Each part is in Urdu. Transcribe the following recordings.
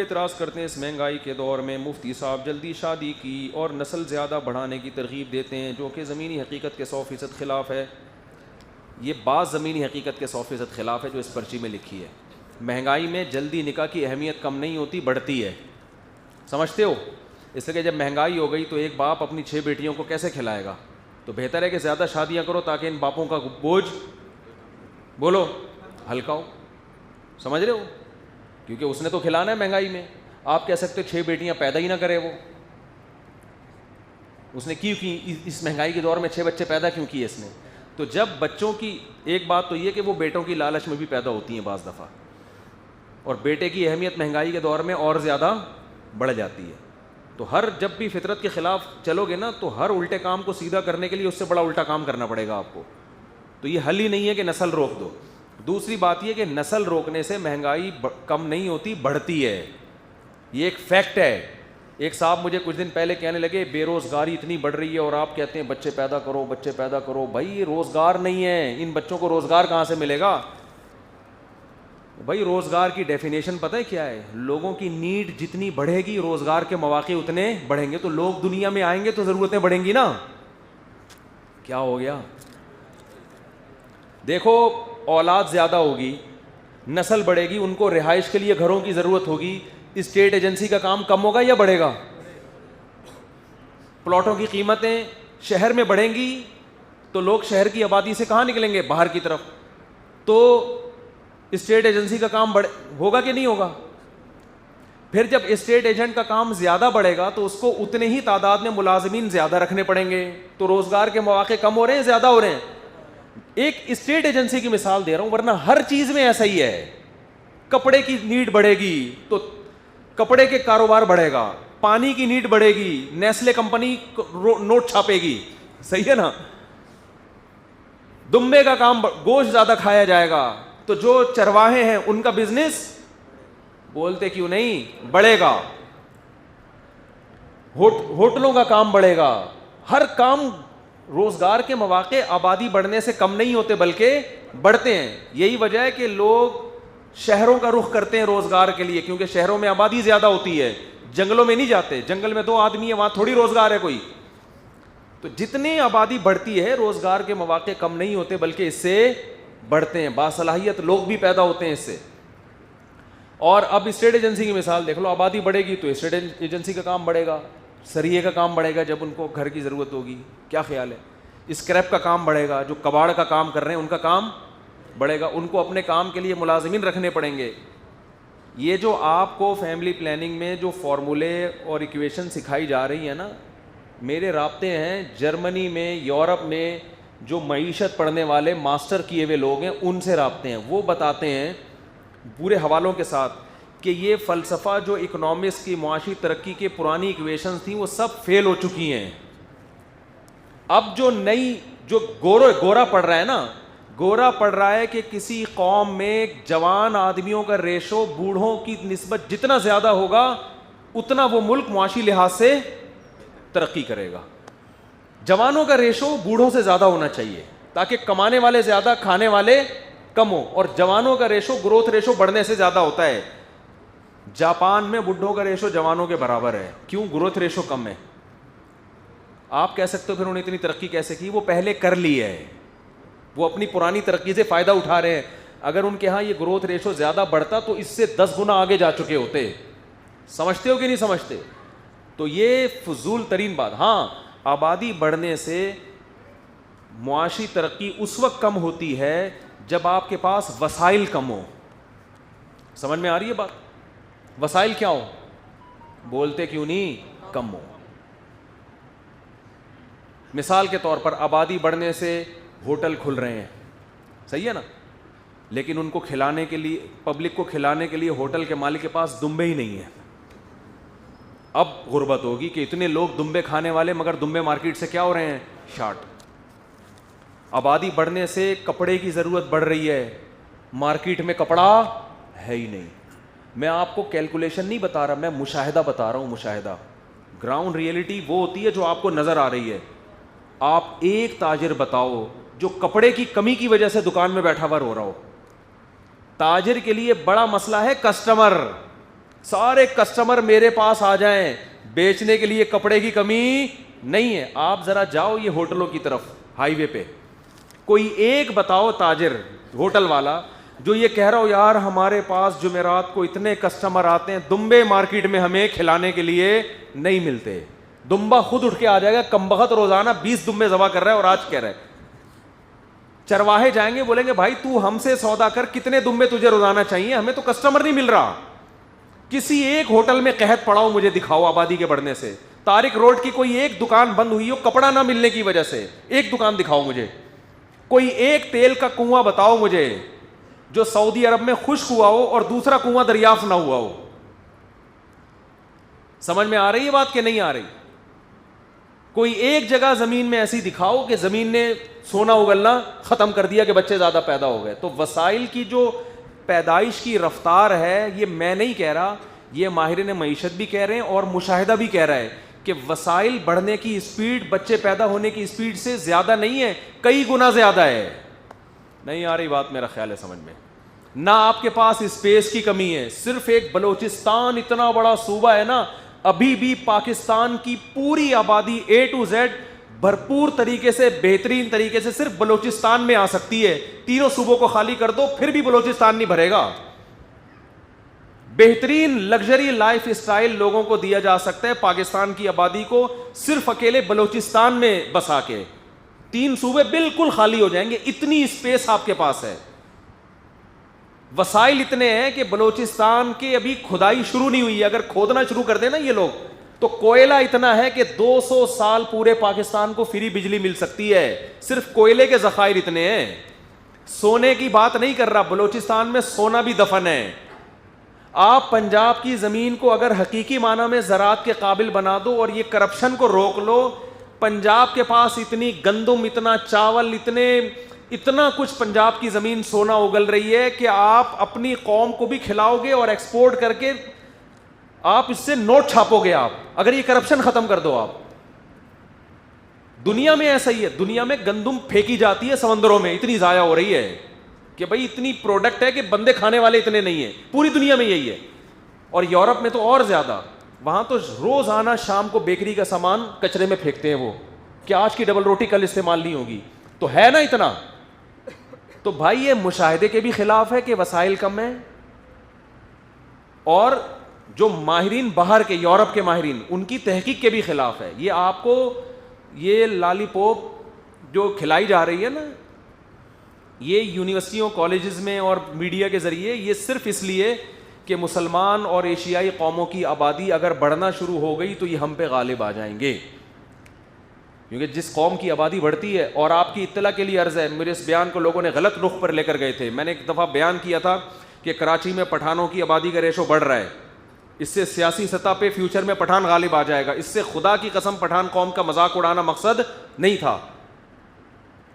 اعتراض کرتے ہیں اس مہنگائی کے دور میں مفتی صاحب جلدی شادی کی اور نسل زیادہ بڑھانے کی ترغیب دیتے ہیں جو کہ زمینی حقیقت کے 100% خلاف ہے. یہ بات زمینی حقیقت کے 100% خلاف ہے جو اس پرچی میں لکھی ہے. مہنگائی میں جلدی نکاح کی اہمیت کم نہیں ہوتی، بڑھتی ہے. سمجھتے ہو؟ اس لیے کہ جب مہنگائی ہو گئی تو ایک باپ اپنی 6 بیٹیوں کو کیسے کھلائے گا؟ تو بہتر ہے کہ زیادہ شادیاں کرو تاکہ ان باپوں کا بوجھ بولو ہلکا ہو. سمجھ رہے ہو؟ کیونکہ اس نے تو کھلانا ہے مہنگائی میں. آپ کہہ سکتے 6 بیٹیاں پیدا ہی نہ کرے وہ. اس نے کیوں کی اس مہنگائی کے دور میں 6 بچے پیدا کیوں کیے اس نے؟ تو جب بچوں کی ایک بات تو یہ کہ وہ بیٹوں کی لالچ میں بھی پیدا ہوتی ہیں بعض دفعہ، اور بیٹے کی اہمیت مہنگائی کے دور میں اور زیادہ بڑھ جاتی ہے. تو ہر جب بھی فطرت کے خلاف چلو گے نا تو ہر الٹے کام کو سیدھا کرنے کے لیے اس سے بڑا الٹا کام کرنا پڑے گا آپ کو. تو یہ حل ہی نہیں ہے کہ نسل روک دو. دوسری بات یہ کہ نسل روکنے سے مہنگائی کم نہیں ہوتی، بڑھتی ہے. یہ ایک فیکٹ ہے. ایک صاحب مجھے کچھ دن پہلے کہنے لگے بے روزگاری اتنی بڑھ رہی ہے اور آپ کہتے ہیں بچے پیدا کرو بچے پیدا کرو. بھائی یہ روزگار نہیں ہے، ان بچوں کو روزگار کہاں سے ملے گا؟ بھائی روزگار کی ڈیفینیشن پتہ ہے کیا ہے؟ لوگوں کی نیڈ جتنی بڑھے گی روزگار کے مواقع اتنے بڑھیں گے. تو لوگ دنیا میں آئیں گے تو ضرورتیں بڑھیں گی نا. کیا ہو گیا؟ دیکھو اولاد زیادہ ہوگی، نسل بڑھے گی، ان کو رہائش کے لیے گھروں کی ضرورت ہوگی. اسٹیٹ ایجنسی کا کام کم ہوگا یا بڑھے گا؟ پلاٹوں کی قیمتیں شہر میں بڑھیں گی تو لوگ شہر کی آبادی سے کہاں نکلیں گے؟ باہر کی طرف. تو اسٹیٹ ایجنسی کا کام ہوگا کہ نہیں ہوگا؟ پھر جب اسٹیٹ ایجنٹ کا کام زیادہ بڑھے گا تو اس کو اتنے ہی تعداد میں ملازمین زیادہ رکھنے پڑیں گے. تو روزگار کے مواقع کم ہو رہے ہیں زیادہ ہو رہے ہیں؟ ایک اسٹیٹ ایجنسی کی مثال دے رہا ہوں، ورنہ ہر چیز میں ایسا ہی ہے. کپڑے کی نیڈ بڑھے گی تو کپڑے کے کاروبار بڑھے گا. پانی کی نیڈ بڑھے گی، نیسلے کمپنی نوٹ چھاپے گی. صحیح ہے نا؟ دمبے کا کام، گوشت زیادہ کھایا جائے گا تو جو چرواہے ہیں ان کا بزنس بولتے کیوں نہیں بڑھے گا. ہوٹلوں کا کام بڑھے گا. ہر کام، روزگار کے مواقع آبادی بڑھنے سے کم نہیں ہوتے بلکہ بڑھتے ہیں. یہی وجہ ہے کہ لوگ شہروں کا رخ کرتے ہیں روزگار کے لیے، کیونکہ شہروں میں آبادی زیادہ ہوتی ہے. جنگلوں میں نہیں جاتے، جنگل میں 2 آدمی ہیں، وہاں تھوڑی روزگار ہے کوئی. تو جتنی آبادی بڑھتی ہے روزگار کے مواقع کم نہیں ہوتے بلکہ اس سے بڑھتے ہیں. باصلاحیت لوگ بھی پیدا ہوتے ہیں اس سے. اور اب اسٹیٹ ایجنسی کی مثال دیکھ لو. آبادی بڑھے گی تو اسٹیٹ ایجنسی کا کام بڑھے گا، سریے کا کام بڑھے گا جب ان کو گھر کی ضرورت ہوگی. کیا خیال ہے؟ اسکریپ کا کام بڑھے گا، جو کباڑ کا کام کر رہے ہیں ان کا کام بڑھے گا. ان کو اپنے کام کے لیے ملازمین رکھنے پڑیں گے. یہ جو آپ کو فیملی پلاننگ میں جو فارمولے اور ایکویشن سکھائی جا رہی ہیں نا، میرے رابطے ہیں جرمنی میں، یورپ میں جو معیشت پڑھنے والے ماسٹر کیے ہوئے لوگ ہیں ان سے رابطے ہیں. وہ بتاتے ہیں پورے حوالوں کے ساتھ کہ یہ فلسفہ جو اکنامکس کی معاشی ترقی کے پرانی ایکویشنز تھیں وہ سب فیل ہو چکی ہیں. اب جو نئی جو گورا پڑ رہا ہے نا، گورا پڑ رہا ہے کہ کسی قوم میں جوان آدمیوں کا ریشو بوڑھوں کی نسبت جتنا زیادہ ہوگا اتنا وہ ملک معاشی لحاظ سے ترقی کرے گا. جوانوں کا ریشو بوڑھوں سے زیادہ ہونا چاہیے تاکہ کمانے والے زیادہ، کھانے والے کم ہو. اور جوانوں کا ریشو، گروتھ ریشو بڑھنے سے زیادہ ہوتا ہے. جاپان میں بڈھوں کا ریشو جوانوں کے برابر ہے. کیوں؟ گروتھ ریشو کم ہے. آپ کہہ سکتے ہو پھر انہوں نے اتنی ترقی کیسے کی؟ وہ پہلے کر لی ہے، وہ اپنی پرانی ترقی سے فائدہ اٹھا رہے ہیں. اگر ان کے ہاں یہ گروتھ ریشو زیادہ بڑھتا تو اس سے 10 گنا آگے جا چکے ہوتے. سمجھتے ہو کہ نہیں سمجھتے؟ تو یہ فضول ترین بات. ہاں آبادی بڑھنے سے معاشی ترقی اس وقت کم ہوتی ہے جب آپ کے پاس وسائل کم ہو. سمجھ میں آ رہی ہے بات؟ وسائل کیا ہو؟ بولتے کیوں نہیں؟ کم ہو. مثال کے طور پر آبادی بڑھنے سے ہوٹل کھل رہے ہیں، صحیح ہے نا، لیکن ان کو کھلانے کے لیے، پبلک کو کھلانے کے لیے ہوٹل کے مالک کے پاس دمبے ہی نہیں ہیں. اب غربت ہوگی کہ اتنے لوگ دمبے کھانے والے مگر دمبے مارکیٹ سے کیا ہو رہے ہیں؟ شارٹ. آبادی بڑھنے سے کپڑے کی ضرورت بڑھ رہی ہے، مارکیٹ میں کپڑا ہے ہی نہیں. میں آپ کو کیلکولیشن نہیں بتا رہا، میں مشاہدہ بتا رہا ہوں. مشاہدہ، گراؤنڈ ریئلٹی وہ ہوتی ہے جو آپ کو نظر آ رہی ہے. آپ ایک تاجر بتاؤ جو کپڑے کی کمی کی وجہ سے دکان میں بیٹھا ہوا رو رہا ہو. تاجر کے لیے بڑا مسئلہ ہے کسٹمر. سارے کسٹمر میرے پاس آ جائیں, بیچنے کے لیے کپڑے کی کمی نہیں ہے. آپ ذرا جاؤ یہ ہوٹلوں کی طرف, ہائی وے پہ کوئی ایک بتاؤ تاجر ہوٹل والا جو یہ کہہ رہا ہو یار ہمارے پاس جمعرات کو اتنے کسٹمر آتے ہیں, دمبے مارکیٹ میں ہمیں کھلانے کے لیے نہیں ملتے. دمبا خود اٹھ کے آ جائے گا, کمبخت روزانہ 20 دمبے ذبح کر رہا ہے اور آج کہہ رہا ہے. چرواہے جائیں گے بولیں گے بھائی تو ہم سے سودا کر, کتنے دمبے تجھے روزانہ چاہیے, ہمیں تو کسٹمر نہیں مل رہا. کسی ایک ہوٹل میں قحط پڑا ہو مجھے دکھاؤ آبادی کے بڑھنے سے. طارق روڈ کی کوئی ایک دکان بند ہوئی ہو کپڑا نہ ملنے کی وجہ سے, ایک دکان دکھاؤ مجھے. کوئی ایک تیل کا کنواں بتاؤ مجھے جو سعودی عرب میں خشک ہوا ہو اور دوسرا کنواں دریافت نہ ہوا ہو. سمجھ میں آ رہی ہے بات کہ نہیں آ رہی؟ کوئی ایک جگہ زمین میں ایسی دکھاؤ کہ زمین نے سونا اگلنا ختم کر دیا کہ بچے زیادہ پیدا ہو گئے. تو وسائل کی جو پیدائش کی رفتار ہے, یہ میں نہیں کہہ رہا, یہ ماہرین معیشت بھی کہہ رہے ہیں اور مشاہدہ بھی کہہ رہا ہے کہ وسائل بڑھنے کی اسپیڈ بچے پیدا ہونے کی اسپیڈ سے زیادہ نہیں ہے, کئی گنا زیادہ ہے. نہیں آ رہی بات میرا خیال ہے سمجھ میں؟ نہ آپ کے پاس اسپیس کی کمی ہے, صرف ایک بلوچستان اتنا بڑا صوبہ ہے نا, ابھی بھی پاکستان کی پوری آبادی A to Z بھرپور طریقے سے بہترین طریقے سے صرف بلوچستان میں آ سکتی ہے. تینوں صوبوں کو خالی کر دو پھر بھی بلوچستان نہیں بھرے گا. بہترین لگژری لائف اسٹائل لوگوں کو دیا جا سکتا ہے پاکستان کی آبادی کو صرف اکیلے بلوچستان میں بسا کے. 3 صوبے بالکل خالی ہو جائیں گے, اتنی اسپیس آپ کے پاس ہے. وسائل اتنے ہیں کہ بلوچستان کی ابھی کھدائی شروع نہیں ہوئی ہے, اگر کھودنا شروع کر دیں نا یہ لوگ تو کوئلہ اتنا ہے کہ 200 سال پورے پاکستان کو فری بجلی مل سکتی ہے. صرف کوئلے کے ذخائر اتنے ہیں. سونے کی بات نہیں کر رہا, بلوچستان میں سونا بھی دفن ہے. آپ پنجاب کی زمین کو اگر حقیقی معنی میں زراعت کے قابل بنا دو اور یہ کرپشن کو روک لو, پنجاب کے پاس اتنی گندم, اتنا چاول, اتنا کچھ پنجاب کی زمین سونا اگل رہی ہے کہ آپ اپنی قوم کو بھی کھلاؤ گے اور ایکسپورٹ کر کے آپ اس سے نوٹ چھاپو گے آپ, اگر یہ کرپشن ختم کر دو آپ. دنیا میں ایسا ہی ہے, دنیا میں گندم پھینکی جاتی ہے سمندروں میں, اتنی ضائع ہو رہی ہے کہ بھائی اتنی پروڈکٹ ہے کہ بندے کھانے والے اتنے نہیں ہیں. پوری دنیا میں یہی ہے, اور یورپ میں تو اور زیادہ. وہاں تو روزانہ شام کو بیکری کا سامان کچرے میں پھینکتے ہیں وہ, کہ آج کی ڈبل روٹی کل استعمال نہیں ہوگی. تو ہے نا اتنا. تو بھائی یہ مشاہدے کے بھی خلاف ہے کہ وسائل کم ہیں, اور جو ماہرین باہر کے یورپ کے ماہرین ان کی تحقیق کے بھی خلاف ہے. یہ آپ کو یہ لالی پوپ جو کھلائی جا رہی ہے نا, یہ یونیورسٹیوں کالجز میں اور میڈیا کے ذریعے, یہ صرف اس لیے کہ مسلمان اور ایشیائی قوموں کی آبادی اگر بڑھنا شروع ہو گئی تو یہ ہم پہ غالب آ جائیں گے. کیونکہ جس قوم کی آبادی بڑھتی ہے, اور آپ کی اطلاع کے لیے عرض ہے, میرے اس بیان کو لوگوں نے غلط رخ پر لے کر گئے تھے. میں نے ایک دفعہ بیان کیا تھا کہ کراچی میں پٹھانوں کی آبادی کا ریشو بڑھ رہا ہے, اس سے سیاسی سطح پہ فیوچر میں پٹھان غالب آ جائے گا. اس سے خدا کی قسم پٹھان قوم کا مذاق اڑانا مقصد نہیں تھا,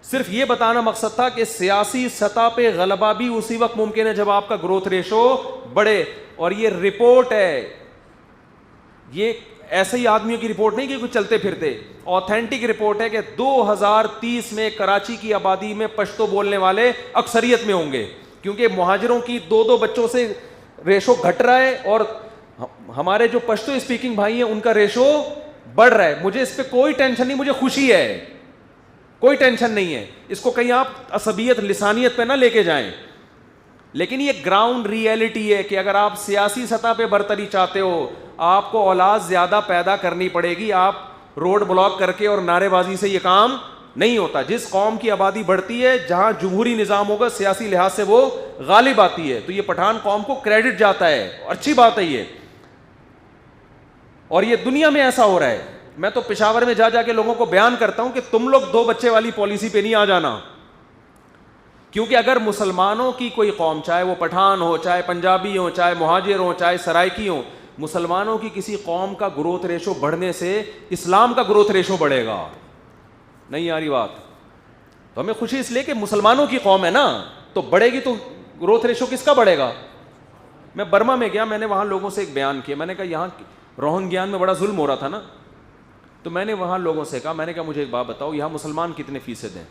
صرف یہ بتانا مقصد تھا کہ سیاسی سطح پہ غلبہ بھی اسی وقت ممکن ہے جب آپ کا گروتھ ریشو بڑھے. اور یہ رپورٹ ہے, یہ ایسے ہی آدمیوں کی رپورٹ نہیں کہ کچھ چلتے پھرتے, اوتھینٹک رپورٹ ہے کہ 2030 میں کراچی کی آبادی میں پشتو بولنے والے اکثریت میں ہوں گے, کیونکہ مہاجروں کی 2 بچوں سے ریشو گھٹ رہا ہے اور ہمارے جو پشتو اسپیکنگ بھائی ہیں ان کا ریشو بڑھ رہا ہے. مجھے اس پہ کوئی ٹینشن نہیں, مجھے خوشی ہے, کوئی ٹینشن نہیں ہے. اس کو کہیں آپ عصبیت لسانیت پہ نہ لے کے جائیں, لیکن یہ گراؤنڈ ریئلٹی ہے کہ اگر آپ سیاسی سطح پہ برتری چاہتے ہو, آپ کو اولاد زیادہ پیدا کرنی پڑے گی. آپ روڈ بلاک کر کے اور نعرے بازی سے یہ کام نہیں ہوتا. جس قوم کی آبادی بڑھتی ہے, جہاں جمہوری نظام ہوگا, سیاسی لحاظ سے وہ غالب آتی ہے, تو یہ پٹھان قوم کو کریڈٹ جاتا ہے, اچھی بات ہے یہ. اور یہ دنیا میں ایسا ہو رہا ہے. میں تو پشاور میں جا کے لوگوں کو بیان کرتا ہوں کہ تم لوگ 2 بچے والی پالیسی پہ نہیں آ جانا, کیونکہ اگر مسلمانوں کی کوئی قوم, چاہے وہ پٹھان ہو, چاہے پنجابی ہو, چاہے مہاجر ہو, چاہے سرائکی ہو, مسلمانوں کی کسی قوم کا گروتھ ریشو بڑھنے سے اسلام کا گروتھ ریشو بڑھے گا. نہیں آ رہی بات؟ تو ہمیں خوشی اس لیے کہ مسلمانوں کی قوم ہے نا, تو بڑھے گی تو گروتھ ریشو کس کا بڑھے گا. میں برما میں گیا, میں نے وہاں لوگوں سے ایک بیان کیا, میں نے کہا یہاں روہنگیان میں بڑا ظلم ہو رہا تھا نا, تو میں نے وہاں لوگوں سے کہا, میں نے کہا مجھے ایک بات بتاؤ, یہاں مسلمان کتنے فیصد ہیں؟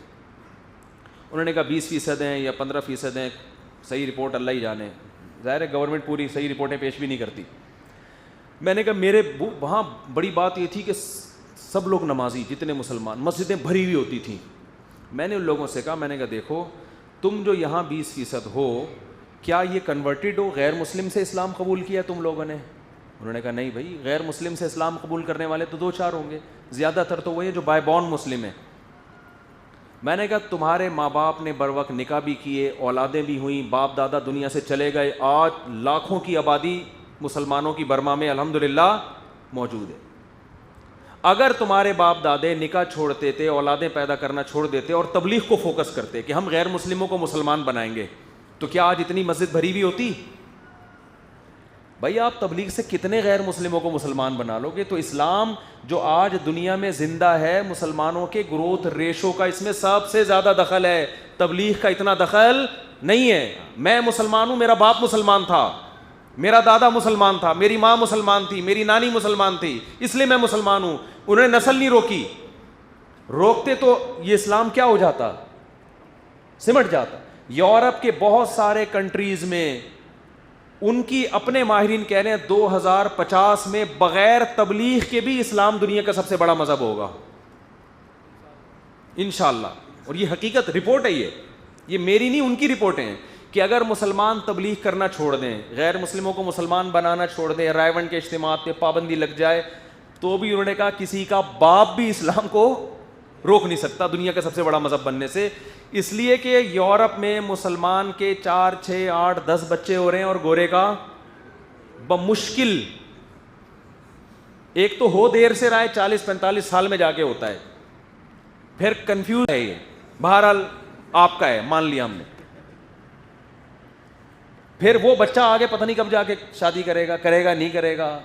انہوں نے کہا 20% ہیں یا 15% ہیں, صحیح رپورٹ اللہ ہی جانے. ظاہر ہے گورنمنٹ پوری صحیح رپورٹیں پیش بھی نہیں کرتی. میں نے کہا میرے وہاں بڑی بات یہ تھی کہ سب لوگ نمازی، جتنے مسلمان، مسجدیں بھری ہوئی ہوتی تھیں. میں نے ان لوگوں سے کہا، میں نے کہا دیکھو تم جو یہاں 20% ہو، کیا یہ کنورٹڈ ہو، غیر مسلم سے اسلام قبول کیا تم لوگوں نے؟ انہوں نے کہا نہیں بھائی، غیر مسلم سے اسلام قبول کرنے والے تو 2-4 ہوں گے، زیادہ تر تو وہی جو بائی بورن مسلم ہیں. میں نے کہا تمہارے ماں باپ نے بر وقت نکاح بھی کیے، اولادیں بھی ہوئیں، باپ دادا دنیا سے چلے گئے، آج لاکھوں کی آبادی مسلمانوں کی برما میں الحمدللہ موجود ہے. اگر تمہارے باپ دادے نکاح چھوڑتے تھے، اولادیں پیدا کرنا چھوڑ دیتے اور تبلیغ کو فوکس کرتے کہ ہم غیر مسلموں کو مسلمان بنائیں گے، تو کیا آج اتنی مسجد بھری ہوئی ہوتی؟ بھائی آپ تبلیغ سے کتنے غیر مسلموں کو مسلمان بنا لو گے؟ تو اسلام جو آج دنیا میں زندہ ہے، مسلمانوں کے گروتھ ریشو کا اس میں سب سے زیادہ دخل ہے، تبلیغ کا اتنا دخل نہیں ہے. میں مسلمان ہوں، میرا باپ مسلمان تھا، میرا دادا مسلمان تھا، میری ماں مسلمان تھی، میری نانی مسلمان تھی، اس لیے میں مسلمان ہوں. انہوں نے نسل نہیں روکی، روکتے تو یہ اسلام کیا ہو جاتا؟ سمٹ جاتا. یورپ کے بہت سارے کنٹریز میں ان کی اپنے ماہرین کہہ رہے ہیں 2050 میں بغیر تبلیغ کے بھی اسلام دنیا کا سب سے بڑا مذہب ہوگا انشاءاللہ. اور یہ حقیقت رپورٹ ہے، یہ میری نہیں، ان کی رپورٹیں ہیں کہ اگر مسلمان تبلیغ کرنا چھوڑ دیں، غیر مسلموں کو مسلمان بنانا چھوڑ دیں، رائے ون کے اجتماعات پہ پابندی لگ جائے، تو بھی انہوں نے کہا کسی کا باپ بھی اسلام کو روک نہیں سکتا دنیا کا سب سے بڑا مذہب بننے سے. اس لیے کہ یورپ میں مسلمان کے 4 6 8 10 بچے ہو رہے ہیں اور گورے کا بمشکل ایک تو ہو دیر سے رہا ہے، 40-45 سال میں جا کے ہوتا ہے، پھر کنفیوز ہے. یہ بہرحال آپ کا ہے، مان لیا ہم نے. پھر وہ بچہ آگے پتہ نہیں کب جا کے شادی کرے گا نہیں کرے گا،